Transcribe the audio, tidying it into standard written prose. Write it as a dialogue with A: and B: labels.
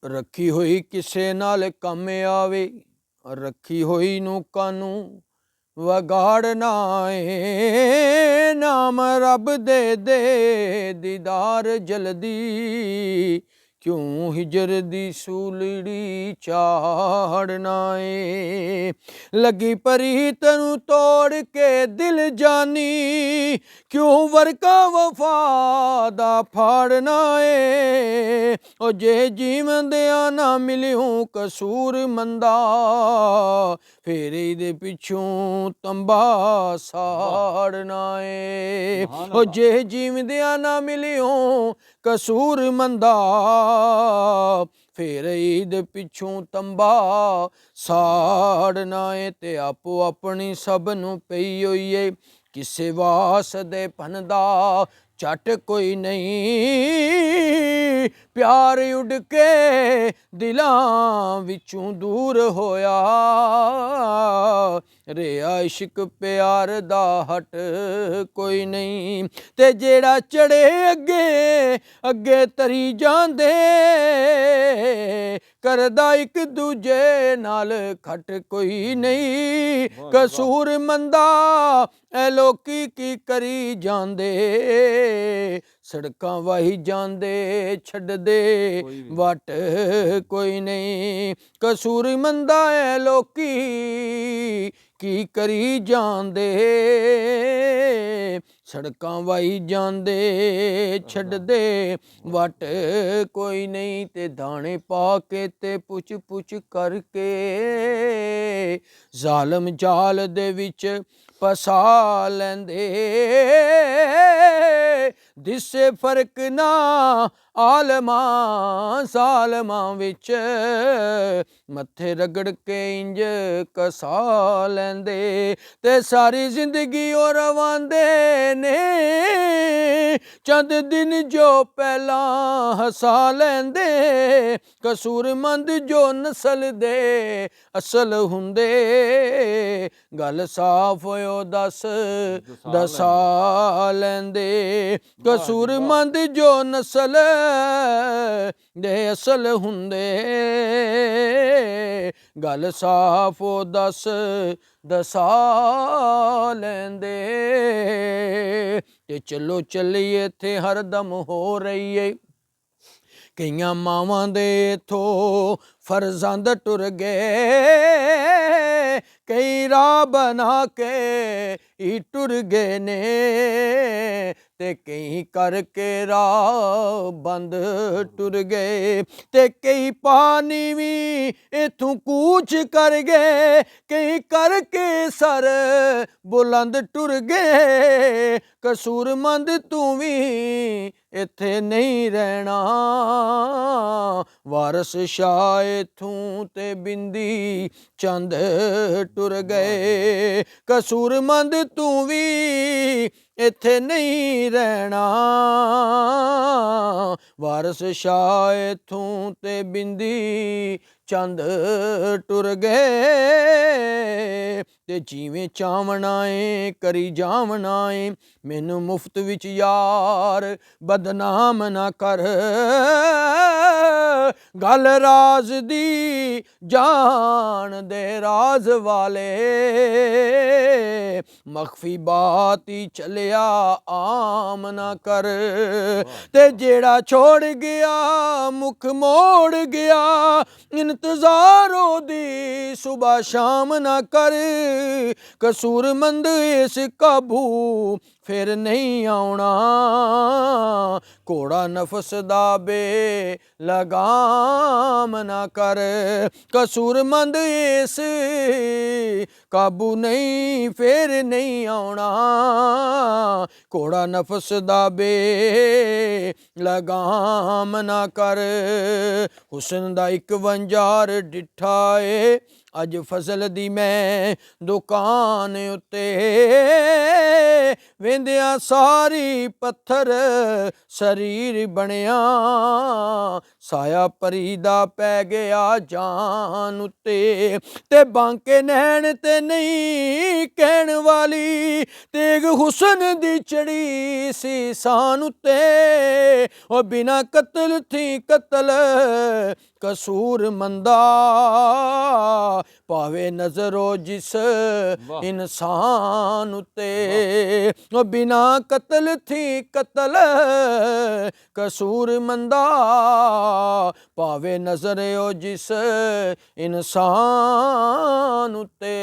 A: ਰੱਖੀ ਹੋਈ ਕਿਸੇ ਨਾਲ ਕੰਮ ਆਵੇ, ਰੱਖੀ ਹੋਈ ਨੂੰ ਕਾਨੂੰ ਵਗਾੜਨਾ ਏ। ਨਾਮ ਰੱਬ ਦੇ ਦੀਦਾਰ ਜਲਦੀ, ਕਿਉਂ ਹਿਜਰ ਦੀ ਸੂਲੜੀ ਚਾੜਨਾ ਏ। ਲੱਗੀ ਪ੍ਰੀਤ ਨੂੰ ਤੋੜ ਕੇ ਦਿਲ ਜਾਨੀ, ਕਿਉਂ ਵਰਕਾ ਵਫਾ ਦਾ ਫਾੜਨਾ ਏ। ਉਹ ਜੇ ਜੀਵਦਿਆਂ ਨਾ ਮਿਲਿਓ ਕਸੂਰ ਮੰਦਾ, ਫੇਰ ਇਹਦੇ ਪਿੱਛੋਂ ਤੰਬਾ ਸਾੜਨਾ ਏ। ਉਹ ਜੇ ਜੀਵਦਿਆਂ ਨਾ ਮਿਲਿਓ ਕਸੂਰ ਮੰਦਾ, ਫੇਰ ਇਹਦੇ ਪਿੱਛੋਂ ਤੰਬਾ ਸਾੜਨਾ ਏ। ਤੇ ਆਪੋ ਆਪਣੀ ਸਭ ਨੂੰ ਪਈ ਹੋਈ ਏ, ਕਿਸੇ ਵਾਸ ਦੇ ਭਨ ਦਾ ਝਟ ਕੋਈ ਨਹੀਂ। ਪਿਆਰ ਉੱਡ ਕੇ ਦਿਲਾਂ ਵਿੱਚੋਂ ਦੂਰ ਹੋਇਆ, ਰਿਹਾ ਇਸ਼ਕ ਪਿਆਰ ਦਾ ਹਟ ਕੋਈ ਨਹੀਂ। ਤੇ ਜਿਹੜਾ ਚੜੇ ਅੱਗੇ ਅੱਗੇ ਤਰੀ ਜਾਂਦੇ, ਕਰਦਾ ਇੱਕ ਦੂਜੇ ਨਾਲ ਖਟ ਕੋਈ ਨਹੀਂ। ਕਸੂਰ ਮੰਦਾ ਐ ਲੋਕੀ ਕੀ ਕਰੀ ਜਾਂਦੇ, ਸੜਕਾਂ ਵਾਹੀ ਜਾਂਦੇ ਛੱਡਦੇ ਵਟ ਕੋਈ ਨਹੀਂ। ਕਸੂਰ ਮੰਦਾ ਐ ਲੋਕੀ ਕੀ ਕਰੀ ਜਾਂਦੇ, ਸੜਕਾਂ ਵਾਹੀ ਜਾਂਦੇ ਛੱਡਦੇ ਵਟ ਕੋਈ ਨਹੀਂ। ਤੇ ਦਾਣੇ ਪਾ ਕੇ ਤੇ ਪੁੱਛ ਪੁੱਛ ਕਰਕੇ, ਜ਼ਾਲਮ ਜਾਲ ਦੇ ਵਿੱਚ ਫਸਾ ਲੈਂਦੇ। ਦਿਸੇ ਫਰਕ ਨਾ ਆਲਮਾਂ ਜ਼ਾਲਮਾਂ ਵਿੱਚ, ਮੱਥੇ ਰਗੜ ਕੇ ਇੰਜ ਕਸਾ ਲੈਂਦੇ। ਤੇ ਸਾਰੀ ਜ਼ਿੰਦਗੀ ਉਹ ਰਵਾਂਦੇ ਨੇ, ਚੰਦ ਦਿਨ ਜੋ ਪਹਿਲਾਂ ਹਸਾ ਲੈਂਦੇ। ਕਸੂਰਮੰਦ ਜੋ ਨਸਲ ਦੇ ਅਸਲ ਹੁੰਦੇ, ਗੱਲ ਸਾਫ਼ ਹੋਇਓ ਦਸਾ ਲੈਂਦੇ। ਕਸੂਰਮੰਦ ਜੋ ਨਸਲ ਦੇ ਅਸਲ ਹੁੰਦੇ, ਗੱਲ ਸਾਫ਼ ਉਹ ਦਸਾ ਲੈਂਦੇ। ਤੇ ਚਲੋ ਚੱਲੀਏ ਇੱਥੇ ਹਰਦਮ ਹੋ ਰਹੀ ਏ, ਕਈਆਂ ਮਾਵਾਂ ਦੇ ਇਥੋਂ ਫਰਜ਼ੰਦ ਟੁਰ ਗਏ। ਕਈ ਰਾਹ ਬਣਾ ਕੇ ਹੀ ਟੁਰ ਗਏ ਨੇ, ਤੇ ਕਈ ਕਰਕੇ ਰਾਹ ਬੰਦ ਟੁਰ ਗਏ। ਤੇ ਕਈ ਪਾਣੀ ਵੀ ਇਥੋਂ ਕੂਚ ਕਰ ਗਏ, ਕਈ ਕਰਕੇ ਸਰ ਬੁਲੰਦ ਟੁਰ ਗਏ। ਕਸੂਰਮੰਦ ਤੂੰ ਵੀ ਇੱਥੇ ਨਹੀਂ ਰਹਿਣਾ, ਵਾਰਸ ਸ਼ਾਹ ਇਥੋਂ ਤੇ ਬਿੰਦੀ ਚੰਦ ਟੁਰ ਗਏ। ਕਸੂਰਮੰਦ ਤੂੰ ਵੀ ਇੱਥੇ ਨਹੀਂ ਰਹਿਣਾ, ਵਾਰਸ ਸ਼ਾਹ ਇਥੋਂ ਤੇ ਬਿੰਦੀ ਚੰਦ ਟੁਰ ਗਏ। ਤੇ ਜਿਵੇਂ ਚਾਵਣਾ ਏ ਕਰੀ ਜਾਵਣਾ ਏ, ਮੈਨੂੰ ਮੁਫਤ ਵਿੱਚ ਯਾਰ ਬਦਨਾਮ ਨਾ ਕਰ। ਗੱਲ ਰਾਜ਼ ਦੀ ਜਾਣਦੇ ਰਾਜ਼ ਵਾਲੇ, ਮਖਫੀ ਬਾਤ ਹੀ ਚੱਲਿਆ ਆਮ ਨਾ ਕਰ। ਤੇ ਜਿਹੜਾ ਛੋੜ ਗਿਆ ਮੁਖ ਮੋੜ ਗਿਆ, ਇੰਤਜ਼ਾਰ ਉਹਦੀ ਸੁਬਹ ਸ਼ਾਮ ਨਾ ਕਰ। ਕਸੂਰਮੰਦ ਇਸ ਕਾਬੂ ਫਿਰ ਨਹੀਂ ਆਉਣਾ, ਘੋੜਾ ਨਫਸ ਦਾ ਬੇ ਲਗਾਮ ਨਾ ਕਰ। ਕਸੂਰਮੰਦ ਇਸ ਕਾਬੂ ਨਹੀਂ ਫਿਰ ਨਹੀਂ ਆਉਣਾ, ਘੋੜਾ ਨਫਸ ਦਾ ਬੇ ਲਗਾਮ ਨਾ ਕਰ। ਹੁਸਨ ਦਾ ਇੱਕ ਵੰਜਾਰ ਡਿੱਠਾ ਏ, ਅੱਜ ਫਜ਼ਲ ਦੀ ਮੈਂ ਦੁਕਾਨ ਉੱਤੇ, ਵੇਂਦਿਆਂ ਸਾਰੀ ਪੱਥਰ ਸਰੀਰ ਬਣਿਆ, ਸਾਇਆ ਪਰੀ ਦਾ ਪੈ ਗਿਆ ਜਾਨ ਉੱਤੇ। ਤੇ ਬਾਂਕੇ ਨੈਣ ਤੇ ਤੇ ਨਹੀਂ ਕਹਿਣ ਵਾਲੀ, ਤੇਗ ਹੁਸਨ ਦੀ ਚੜੀ ਸੀ ਸਾਨ ਉੱਤੇ, ਉਹ ਬਿਨਾ ਕਤਲ ਥੀ ਕਤਲ ਕਸੂਰ ਮੰਦਾ, ਭਾਵੇਂ ਨਜ਼ਰੋ ਜਿਸ ਇਨਸਾਨ ਉੱਤੇ, ਉਹ ਬਿਨਾ ਕਤਲ ਥੀ ਕਤਲ ਕਸੂਰ ਮੰਦਾ, ਭਾਵੇਂ ਨਜ਼ਰ ਉਹ ਜਿਸ ਇਨਸਾਨ ਉੱਤੇ।